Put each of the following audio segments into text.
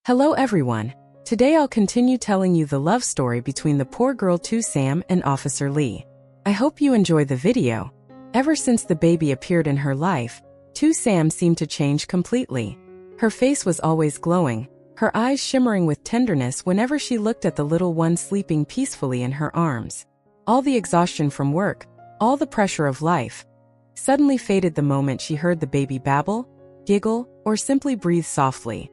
Hello everyone. Today I'll continue telling you the love story between the poor girl Sam and Officer Lee. I hope you enjoy the video. Ever since the baby appeared in her life, Sam seemed to change completely. Her face was always glowing, her eyes shimmering with tenderness whenever she looked at the little one sleeping peacefully in her arms. All the exhaustion from work, all the pressure of life, suddenly faded the moment she heard the baby babble, giggle, or simply breathe softly.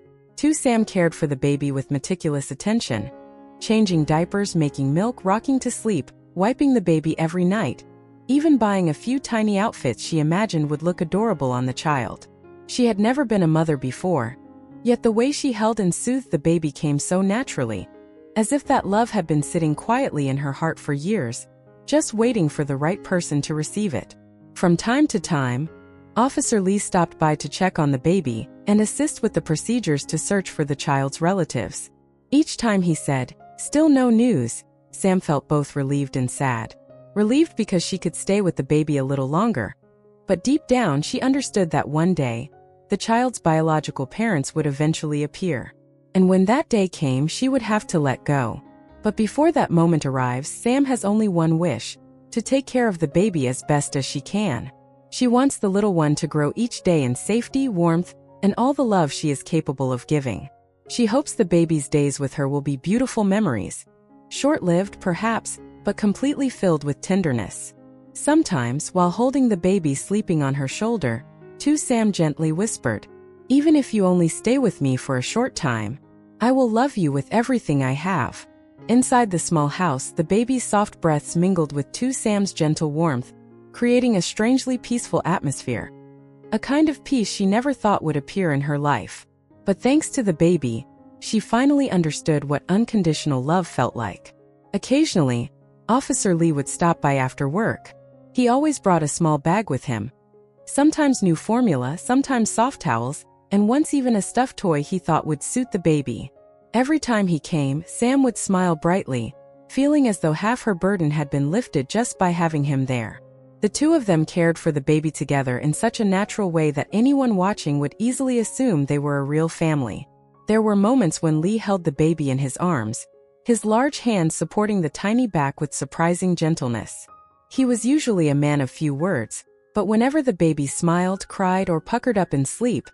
Sam cared for the baby with meticulous attention, changing diapers, making milk, rocking to sleep, wiping the baby every night, even buying a few tiny outfits she imagined would look adorable on the child. She had never been a mother before, yet the way she held and soothed the baby came so naturally, as if that love had been sitting quietly in her heart for years, just waiting for the right person to receive it. From time to time, Officer Lee stopped by to check on the baby and assist with the procedures to search for the child's relatives. Each time he said, "Still no news," Sam felt both relieved and sad. Relieved because she could stay with the baby a little longer, but deep down she understood that one day, the child's biological parents would eventually appear. And when that day came, she would have to let go. But before that moment arrives, Sam has only one wish: to take care of the baby as best as she can. She wants the little one to grow each day in safety, warmth, and all the love she is capable of giving. She hopes the baby's days with her will be beautiful memories. Short-lived, perhaps, but completely filled with tenderness. Sometimes, while holding the baby sleeping on her shoulder, Sam gently whispered, "Even if you only stay with me for a short time, I will love you with everything I have." Inside the small house, the baby's soft breaths mingled with Sam's gentle warmth, creating a strangely peaceful atmosphere. A kind of peace she never thought would appear in her life. But thanks to the baby, she finally understood what unconditional love felt like. Occasionally, Officer Lee would stop by after work. He always brought a small bag with him. Sometimes new formula, sometimes soft towels, and once even a stuffed toy he thought would suit the baby. Every time he came, Sam would smile brightly, feeling as though half her burden had been lifted just by having him there. The two of them cared for the baby together in such a natural way that anyone watching would easily assume they were a real family. There were moments when Lee held the baby in his arms, his large hands supporting the tiny back with surprising gentleness. He was usually a man of few words, but whenever the baby smiled, cried, or puckered up in sleep,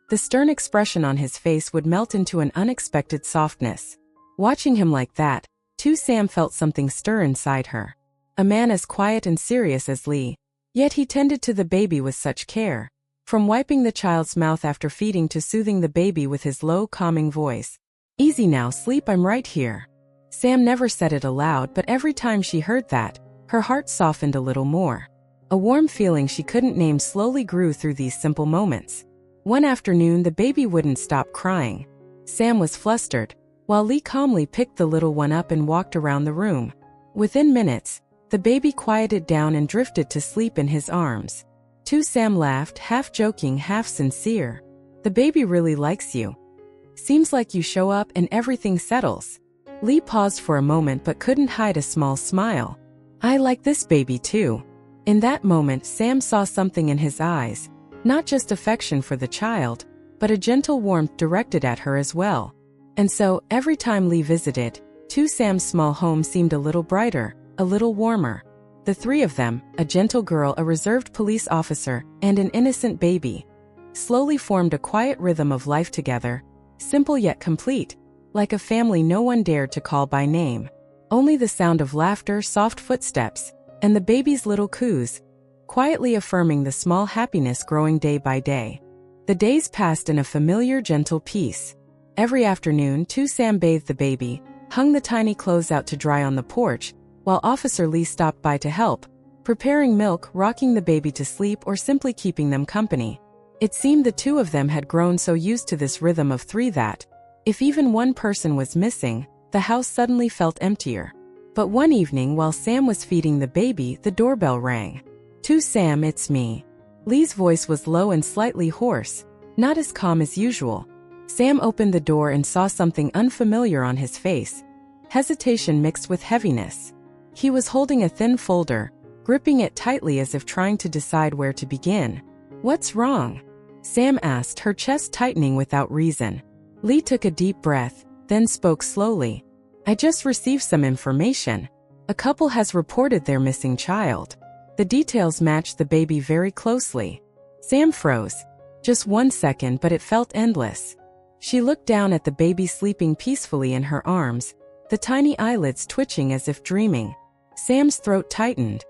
the stern expression on his face would melt into an unexpected softness. Watching him like that, Sam felt something stir inside her. A man as quiet and serious as Lee, yet he tended to the baby with such care, from wiping the child's mouth after feeding to soothing the baby with his low, calming voice. "Easy now, sleep, I'm right here." Sam never said it aloud, but every time she heard that, her heart softened a little more. A warm feeling she couldn't name slowly grew through these simple moments. One afternoon, the baby wouldn't stop crying. Sam was flustered, while Lee calmly picked the little one up and walked around the room. Within minutes, the baby quieted down and drifted to sleep in his arms. Sam laughed, half joking, half sincere. "The baby really likes you. Seems like you show up and everything settles." Lee paused for a moment but couldn't hide a small smile. "I like this baby too." In that moment, Sam saw something in his eyes, not just affection for the child, but a gentle warmth directed at her as well. And so, every time Lee visited, Sam's small home seemed a little brighter, a little warmer. The three of them, a gentle girl, a reserved police officer, and an innocent baby, slowly formed a quiet rhythm of life together, simple yet complete, like a family no one dared to call by name. Only the sound of laughter, soft footsteps, and the baby's little coos, quietly affirming the small happiness growing day by day. The days passed in a familiar, gentle peace. Every afternoon, Sam bathed the baby, hung the tiny clothes out to dry on the porch, while Officer Lee stopped by to help, preparing milk, rocking the baby to sleep, or simply keeping them company. It seemed the two of them had grown so used to this rhythm of three that, if even one person was missing, the house suddenly felt emptier. But one evening, while Sam was feeding the baby, the doorbell rang. "Sam, it's me." Lee's voice was low and slightly hoarse, not as calm as usual. Sam opened the door and saw something unfamiliar on his face, hesitation mixed with heaviness. He was holding a thin folder, gripping it tightly as if trying to decide where to begin. "What's wrong?" Sam asked, her chest tightening without reason. Lee took a deep breath, then spoke slowly. I just received some information. A couple has reported their missing child. The details matched the baby very closely. Sam froze. Just 1 second, but it felt endless. She looked down at the baby sleeping peacefully in her arms, the tiny eyelids twitching as if dreaming. Sam's throat tightened.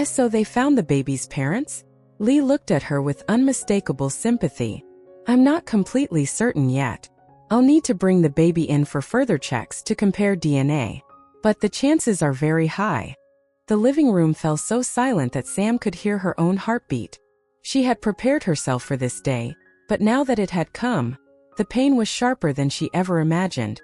So they found the baby's parents? Lee looked at her with unmistakable sympathy. I'm not completely certain yet. I'll need to bring the baby in for further checks to compare DNA. But the chances are very high. The living room fell so silent that Sam could hear her own heartbeat. She had prepared herself for this day, but now that it had come, the pain was sharper than she ever imagined.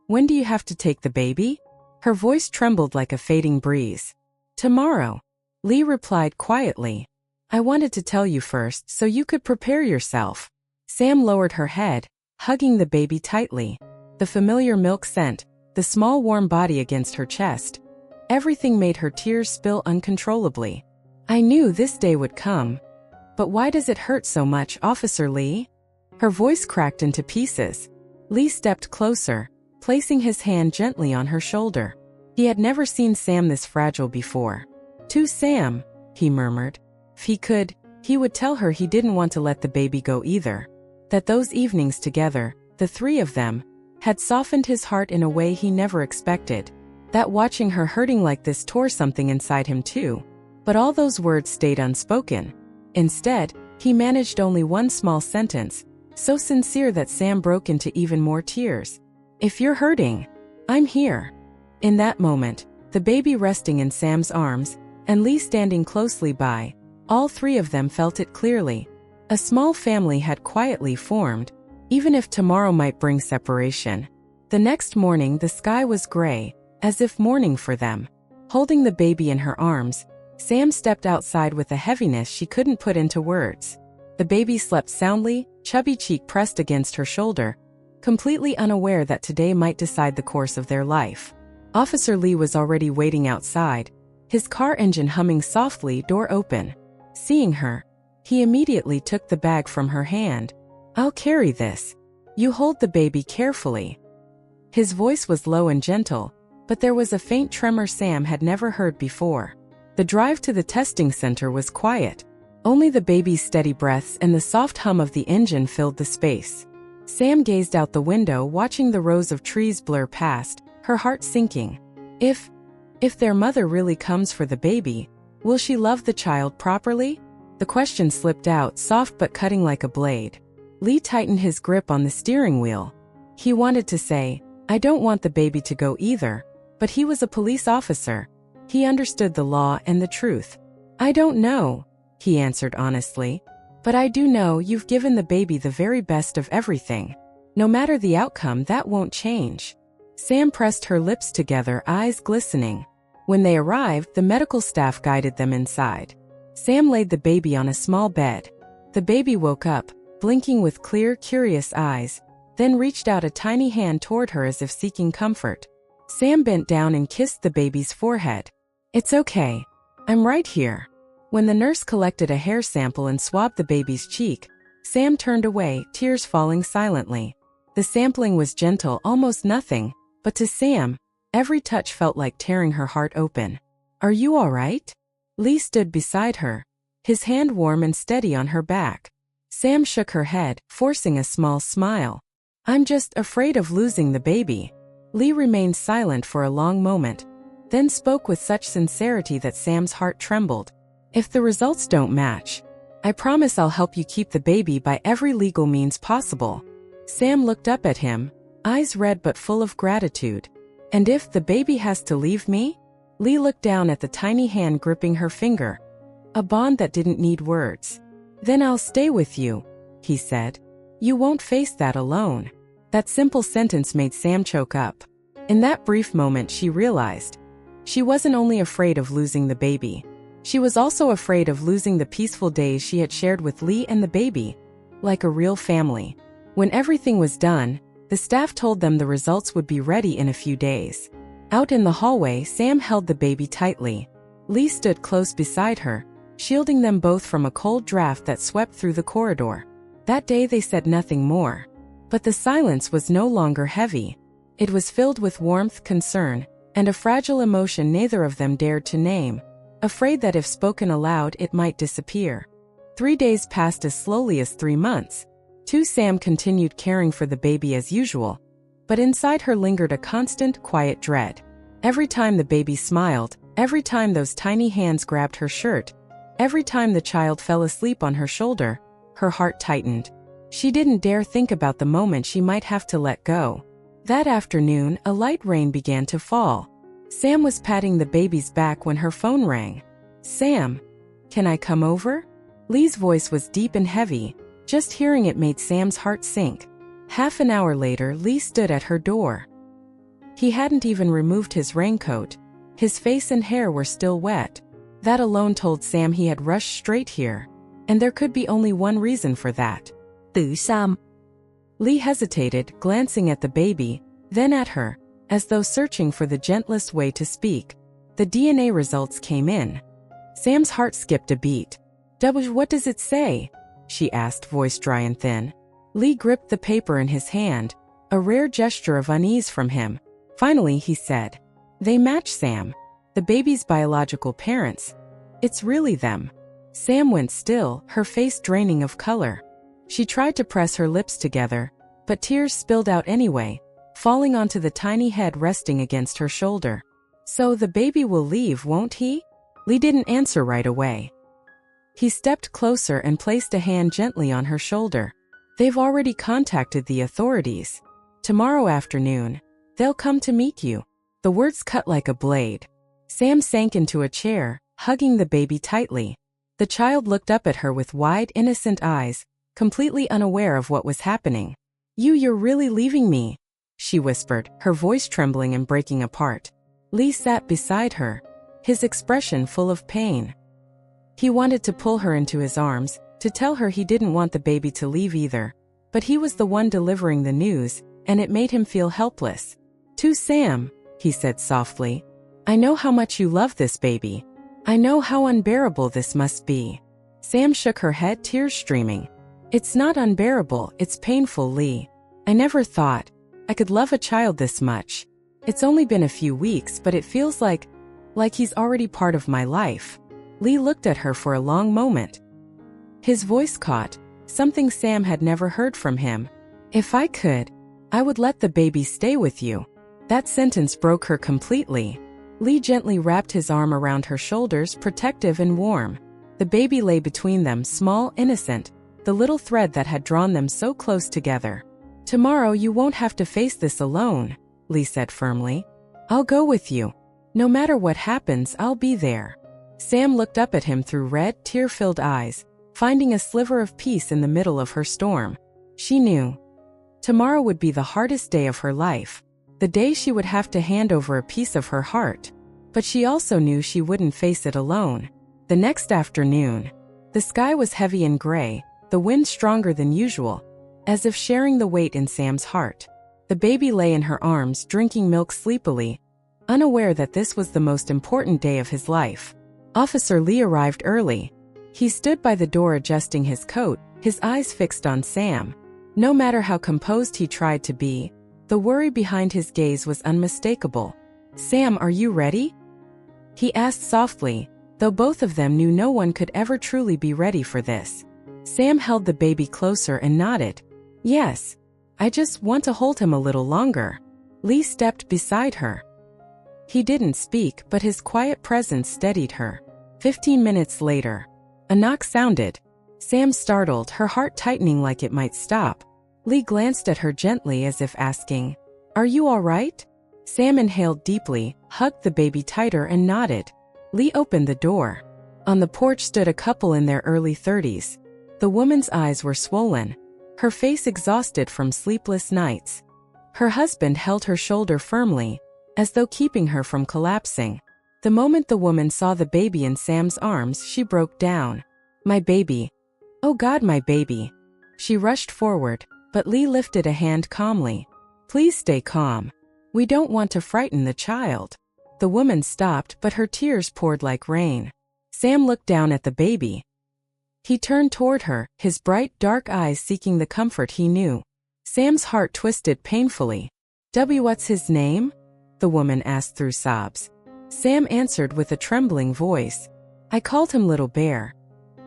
When do you have to take the baby? Her voice trembled like a fading breeze. Tomorrow, Lee replied quietly. I wanted to tell you first so you could prepare yourself. Sam lowered her head, hugging the baby tightly. The familiar milk scent, the small warm body against her chest. Everything made her tears spill uncontrollably. I knew this day would come. But why does it hurt so much, Officer Lee? Her voice cracked into pieces. Lee stepped closer, placing his hand gently on her shoulder. He had never seen Sam this fragile before. To Sam, he murmured. If he could, he would tell her he didn't want to let the baby go either. That those evenings together, the three of them, had softened his heart in a way he never expected. That watching her hurting like this tore something inside him too. But all those words stayed unspoken. Instead, he managed only one small sentence, so sincere that Sam broke into even more tears. If you're hurting, I'm here. In that moment, the baby resting in Sam's arms, and Lee standing closely by, all three of them felt it clearly. A small family had quietly formed, even if tomorrow might bring separation. The next morning the sky was gray, as if mourning for them. Holding the baby in her arms, Sam stepped outside with a heaviness she couldn't put into words. The baby slept soundly, chubby cheek pressed against her shoulder, completely unaware that today might decide the course of their life. Officer Lee was already waiting outside, his car engine humming softly, door open. Seeing her, he immediately took the bag from her hand. I'll carry this. You hold the baby carefully. His voice was low and gentle, but there was a faint tremor Sam had never heard before. The drive to the testing center was quiet. Only the baby's steady breaths and the soft hum of the engine filled the space. Sam gazed out the window, watching the rows of trees blur past, her heart sinking. If their mother really comes for the baby, will she love the child properly? The question slipped out, soft but cutting like a blade. Lee tightened his grip on the steering wheel. He wanted to say, I don't want the baby to go either, but he was a police officer. He understood the law and the truth. I don't know, he answered honestly, but I do know you've given the baby the very best of everything. No matter the outcome, that won't change. Sam pressed her lips together, eyes glistening. When they arrived, the medical staff guided them inside. Sam laid the baby on a small bed. The baby woke up, blinking with clear, curious eyes, then reached out a tiny hand toward her as if seeking comfort. Sam bent down and kissed the baby's forehead. It's okay. I'm right here. When the nurse collected a hair sample and swabbed the baby's cheek, Sam turned away, tears falling silently. The sampling was gentle, almost nothing, but to Sam, every touch felt like tearing her heart open. Are you all right? Lee stood beside her, his hand warm and steady on her back. Sam shook her head, forcing a small smile. I'm just afraid of losing the baby. Lee remained silent for a long moment, then spoke with such sincerity that Sam's heart trembled. If the results don't match, I promise I'll help you keep the baby by every legal means possible. Sam looked up at him, eyes red but full of gratitude. And if the baby has to leave me? Lee looked down at the tiny hand gripping her finger. A bond that didn't need words. Then I'll stay with you, he said. You won't face that alone. That simple sentence made Sam choke up. In that brief moment she realized, she wasn't only afraid of losing the baby. She was also afraid of losing the peaceful days she had shared with Lee and the baby, like a real family. When everything was done, the staff told them the results would be ready in a few days. Out in the hallway, Sam held the baby tightly. Lee stood close beside her, shielding them both from a cold draft that swept through the corridor. That day they said nothing more. But the silence was no longer heavy. It was filled with warmth, concern, and a fragile emotion neither of them dared to name, afraid that if spoken aloud it might disappear. 3 days passed as slowly as 3 months. Sam continued caring for the baby as usual, but inside her lingered a constant, quiet dread. Every time the baby smiled, every time those tiny hands grabbed her shirt, every time the child fell asleep on her shoulder, her heart tightened. She didn't dare think about the moment she might have to let go. That afternoon, a light rain began to fall. Sam was patting the baby's back when her phone rang. "Sam, can I come over?" Lee's voice was deep and heavy. Just hearing it made Sam's heart sink. Half an hour later, Lee stood at her door. He hadn't even removed his raincoat. His face and hair were still wet. That alone told Sam he had rushed straight here. And there could be only one reason for that. Tự Sam. Lee hesitated, glancing at the baby, then at her, as though searching for the gentlest way to speak. The DNA results came in. Sam's heart skipped a beat. "What does it say?" she asked, voice dry and thin. Lee gripped the paper in his hand, a rare gesture of unease from him. Finally, he said, "They match, Sam. The baby's biological parents. It's really them." Sam went still, her face draining of color. She tried to press her lips together, but tears spilled out anyway, falling onto the tiny head resting against her shoulder. "So the baby will leave, won't he?" Lee didn't answer right away. He stepped closer and placed a hand gently on her shoulder. "They've already contacted the authorities. Tomorrow afternoon, they'll come to meet you." The words cut like a blade. Sam sank into a chair, hugging the baby tightly. The child looked up at her with wide, innocent eyes, completely unaware of what was happening. You're really leaving me," she whispered, her voice trembling and breaking apart. Lee sat beside her, his expression full of pain. He wanted to pull her into his arms, to tell her he didn't want the baby to leave either. But he was the one delivering the news, and it made him feel helpless. "To Sam," he said softly, "I know how much you love this baby. I know how unbearable this must be." Sam shook her head, tears streaming. "It's not unbearable, it's painful, Lee. I never thought I could love a child this much. It's only been a few weeks, but it feels like he's already part of my life." Lee looked at her for a long moment. His voice caught, something Sam had never heard from him. "If I could, I would let the baby stay with you." That sentence broke her completely. Lee gently wrapped his arm around her shoulders, protective and warm. The baby lay between them, small, innocent, the little thread that had drawn them so close together. "Tomorrow you won't have to face this alone," Lee said firmly. "I'll go with you. No matter what happens, I'll be there." Sam looked up at him through red, tear-filled eyes, finding a sliver of peace in the middle of her storm. She knew tomorrow would be the hardest day of her life, the day she would have to hand over a piece of her heart. But she also knew she wouldn't face it alone. The next afternoon, the sky was heavy and gray, the wind stronger than usual, as if sharing the weight in Sam's heart. The baby lay in her arms, drinking milk sleepily, unaware that this was the most important day of his life. Officer Lee arrived early. He stood by the door adjusting his coat, his eyes fixed on Sam. No matter how composed he tried to be, the worry behind his gaze was unmistakable. "Sam, are you ready?" he asked softly, though both of them knew no one could ever truly be ready for this. Sam held the baby closer and nodded. "Yes. I just want to hold him a little longer." Lee stepped beside her. He didn't speak, but his quiet presence steadied her. 15 minutes later, a knock sounded. Sam startled, her heart tightening like it might stop. Lee glanced at her gently as if asking, "Are you all right?" Sam inhaled deeply, hugged the baby tighter and nodded. Lee opened the door. On the porch stood a couple in their early 30s. The woman's eyes were swollen, her face exhausted from sleepless nights. Her husband held her shoulder firmly, as though keeping her from collapsing. The moment the woman saw the baby in Sam's arms, she broke down. "My baby. Oh God, my baby." She rushed forward, but Lee lifted a hand calmly. "Please stay calm. We don't want to frighten the child." The woman stopped, but her tears poured like rain. Sam looked down at the baby. He turned toward her, his bright, dark eyes seeking the comfort he knew. Sam's heart twisted painfully. What's his name? The woman asked through sobs. Sam answered with a trembling voice. I called him Little Bear.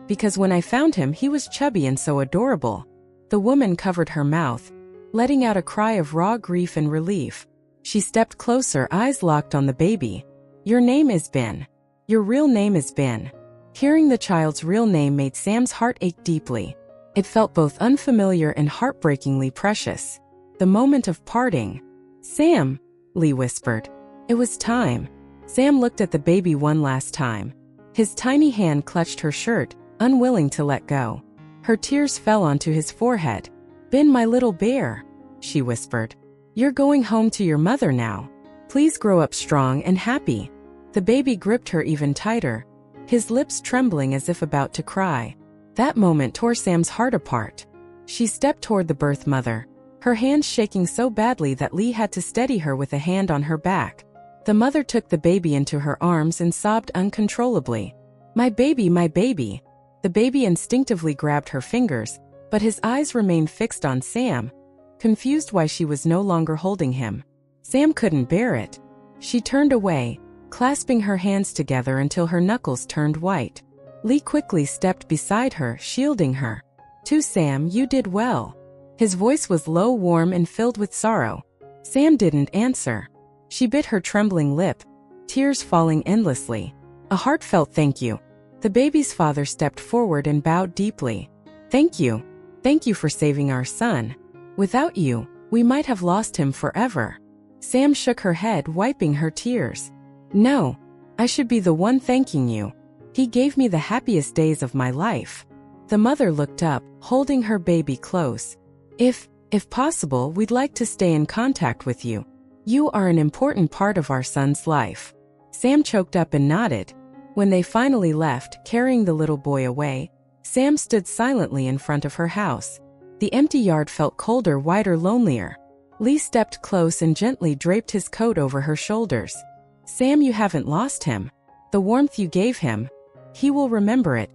Because when I found him he was chubby and so adorable. The woman covered her mouth, letting out a cry of raw grief and relief. She stepped closer, eyes locked on the baby. Your name is Ben. Your real name is Ben. Hearing the child's real name made Sam's heart ache deeply. It felt both unfamiliar and heartbreakingly precious. The moment of parting. Sam, Lee whispered. It was time. Sam looked at the baby one last time. His tiny hand clutched her shirt, unwilling to let go. Her tears fell onto his forehead. Ben, my little bear, she whispered. You're going home to your mother now. Please grow up strong and happy. The baby gripped her even tighter, his lips trembling as if about to cry. That moment tore Sam's heart apart. She stepped toward the birth mother, her hands shaking so badly that Lee had to steady her with a hand on her back. The mother took the baby into her arms and sobbed uncontrollably. My baby, my baby. The baby instinctively grabbed her fingers, but his eyes remained fixed on Sam, confused why she was no longer holding him. Sam couldn't bear it. She turned away, clasping her hands together until her knuckles turned white. Lee quickly stepped beside her, shielding her. To Sam, you did well. His voice was low, warm, and filled with sorrow. Sam didn't answer. She bit her trembling lip, tears falling endlessly. A heartfelt thank you. The baby's father stepped forward and bowed deeply. Thank you. Thank you for saving our son. Without you, we might have lost him forever. Sam shook her head, wiping her tears. No, I should be the one thanking you. He gave me the happiest days of my life. The mother looked up, holding her baby close. If possible, we'd like to stay in contact with you. You are an important part of our son's life. Sam choked up and nodded. When they finally left, carrying the little boy away, Sam stood silently in front of her house. The empty yard felt colder, wider, lonelier. Lee stepped close and gently draped his coat over her shoulders. Sam, you haven't lost him. The warmth you gave him, he will remember it,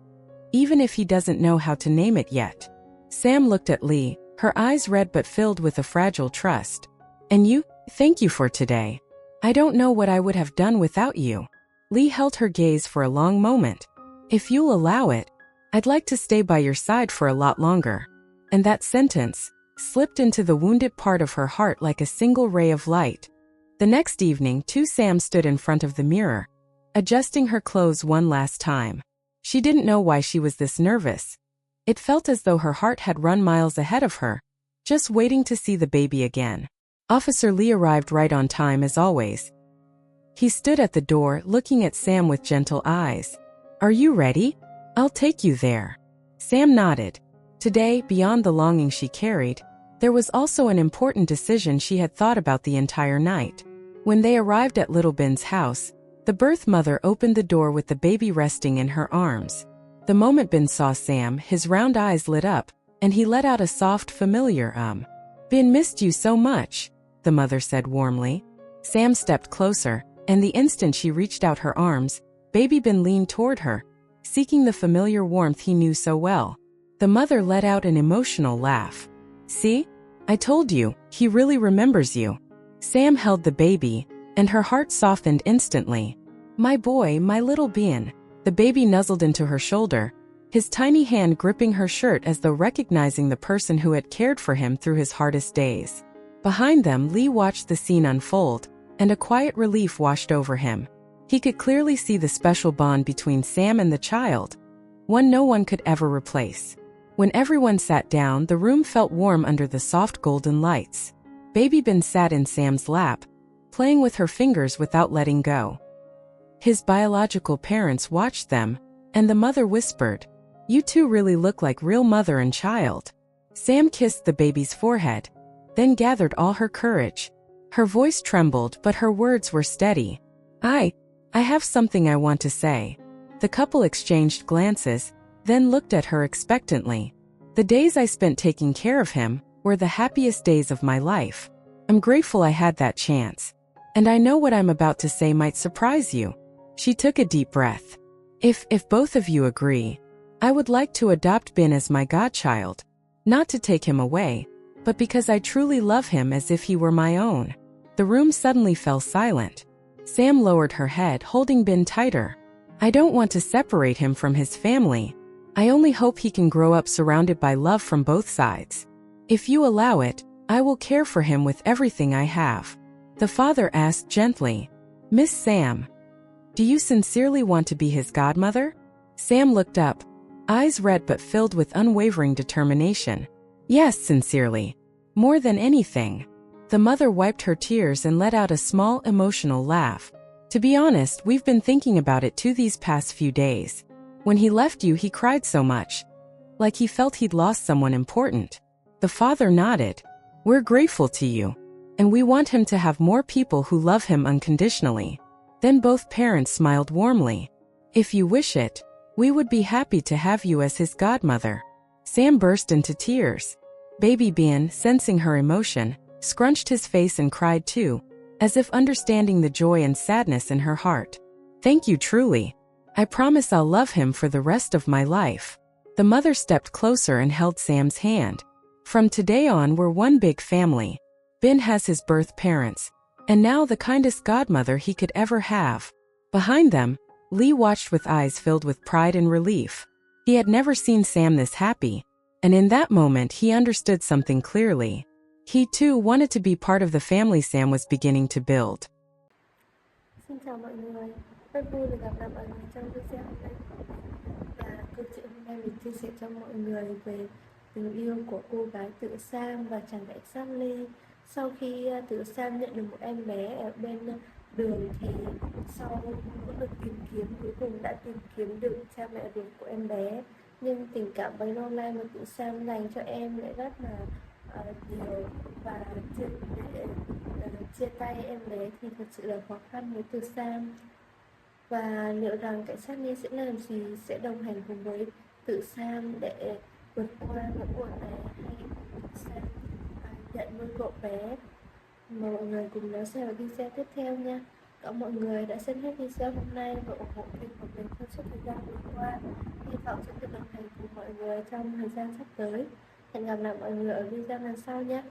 even if he doesn't know how to name it yet. Sam looked at Lee, her eyes red but filled with a fragile trust. And you, thank you for today. I don't know what I would have done without you. Lee held her gaze for a long moment. If you'll allow it, I'd like to stay by your side for a lot longer. And that sentence slipped into the wounded part of her heart like a single ray of light. The next evening, Sam stood in front of the mirror, adjusting her clothes one last time. She didn't know why she was this nervous. It felt as though her heart had run miles ahead of her, just waiting to see the baby again. Officer Lee arrived right on time as always. He stood at the door, looking at Sam with gentle eyes. Are you ready? I'll take you there. Sam nodded. Today, beyond the longing she carried, there was also an important decision she had thought about the entire night. When they arrived at little Ben's house, the birth mother opened the door with the baby resting in her arms. The moment Ben saw Sam, his round eyes lit up, and he let out a soft, familiar Ben missed you so much, the mother said warmly. Sam stepped closer, and the instant she reached out her arms, baby Ben leaned toward her, seeking the familiar warmth he knew so well. The mother let out an emotional laugh. See? I told you, he really remembers you. Sam held the baby, and her heart softened instantly. My boy, my little Ben. The baby nuzzled into her shoulder, his tiny hand gripping her shirt as though recognizing the person who had cared for him through his hardest days. Behind them, Lee watched the scene unfold, and a quiet relief washed over him. He could clearly see the special bond between Sam and the child, one no one could ever replace. When everyone sat down, the room felt warm under the soft golden lights. Baby Ben sat in Sam's lap, playing with her fingers without letting go. His biological parents watched them, and the mother whispered, You two really look like real mother and child. Sam kissed the baby's forehead, then gathered all her courage. Her voice trembled, but her words were steady. I have something I want to say. The couple exchanged glances, then looked at her expectantly. The days I spent taking care of him were the happiest days of my life. I'm grateful I had that chance. And I know what I'm about to say might surprise you. She took a deep breath. If both of you agree, I would like to adopt Ben as my godchild. Not to take him away, but because I truly love him as if he were my own. The room suddenly fell silent. Sam lowered her head, holding Ben tighter. I don't want to separate him from his family. I only hope he can grow up surrounded by love from both sides. If you allow it, I will care for him with everything I have. The father asked gently. Miss Sam, do you sincerely want to be his godmother? Sam looked up, eyes red but filled with unwavering determination. Yes, sincerely. More than anything. The mother wiped her tears and let out a small emotional laugh. To be honest, we've been thinking about it too these past few days. When he left you, he cried so much. Like he felt he'd lost someone important. The father nodded. We're grateful to you. And we want him to have more people who love him unconditionally. Then both parents smiled warmly. If you wish it, we would be happy to have you as his godmother. Sam burst into tears. Baby Ben, sensing her emotion, scrunched his face and cried too, as if understanding the joy and sadness in her heart. Thank you truly. I promise I'll love him for the rest of my life. The mother stepped closer and held Sam's hand. From today on, we're one big family. Ben has his birth parents, and now the kindest godmother he could ever have. Behind them, Lee watched with eyes filled with pride and relief. He had never seen Sam this happy, and in that moment he understood something clearly. He too wanted to be part of the family Sam was beginning to build. Xin chào mọi người, rất vui được gặp lại mọi người trong video hôm nay. Và câu chuyện hôm nay mình chia sẻ cho mọi người về tình yêu của cô gái tự Sam và chàng đại sát Ly. Sau khi tự Sam nhận được một em bé ở bên đường thì sau nỗ lực tìm kiếm cuối cùng đã tìm kiếm được cha mẹ ruột của em bé. Nhưng tình cảm bấy lâu nay mà tự Sam dành cho em lại rất là nhiều, và để chia tay em bé thì thật sự là khó khăn với từ Sam. Và liệu rằng cảnh sát Ly sẽ làm gì, sẽ đồng hành cùng với tự Sam để vượt qua nỗi buồn này, hay tự Sam nhận nuôi cậu bé? Mời mọi người cùng lắng xem ở video tiếp theo nha. Cảm ơn mọi người đã xem hết video hôm nay và ủng hộ kênh của mình trong suốt thời gian vừa qua. Hy vọng sẽ được đồng hành cùng mọi người trong thời gian sắp tới. Hẹn gặp lại mọi người ở video lần sau nhé.